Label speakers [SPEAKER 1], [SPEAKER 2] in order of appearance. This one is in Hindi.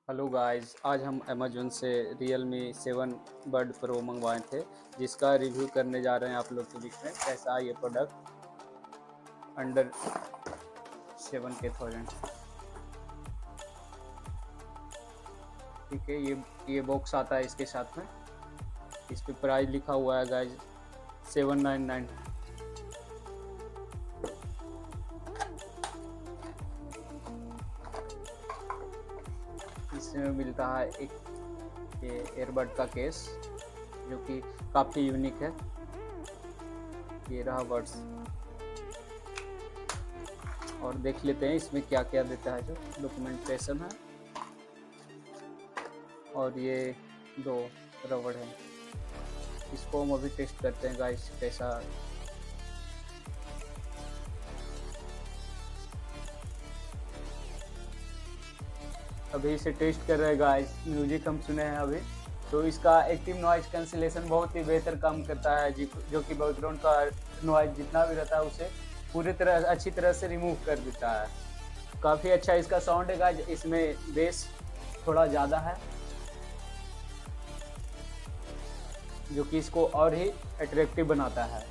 [SPEAKER 1] हेलो गाइस, आज हम अमेज़न से Realme 7 बड प्रो मंगवाए थे, जिसका रिव्यू करने जा रहे हैं आप लोग के बीच में। कैसा है ये प्रोडक्ट अंडर 7,000। ठीक है, ये बॉक्स आता है इसके साथ में। इस पे प्राइस लिखा हुआ है गाइस 799। इसमें मिलता है एक ये एयरबड का केस, जो कि काफ़ी यूनिक है। ये रहा बड्स, और देख लेते हैं इसमें क्या क्या देता है। जो डॉक्यूमेंटेशन है, और ये दो रबड़ है। इसको हम अभी टेस्ट करते हैं गाइस, कैसा। अभी इसे टेस्ट कर रहे हैं गाइस। म्यूजिक हम सुने हैं अभी, तो इसका एक्टिव नॉइज कैंसिलेशन बहुत ही बेहतर काम करता है, जो कि बैकग्राउंड का नॉइज जितना भी रहता है उसे पूरी तरह अच्छी तरह से रिमूव कर देता है। काफ़ी अच्छा इसका साउंड है गाइस। इसमें बेस थोड़ा ज़्यादा है, जो कि इसको और ही अट्रैक्टिव बनाता है।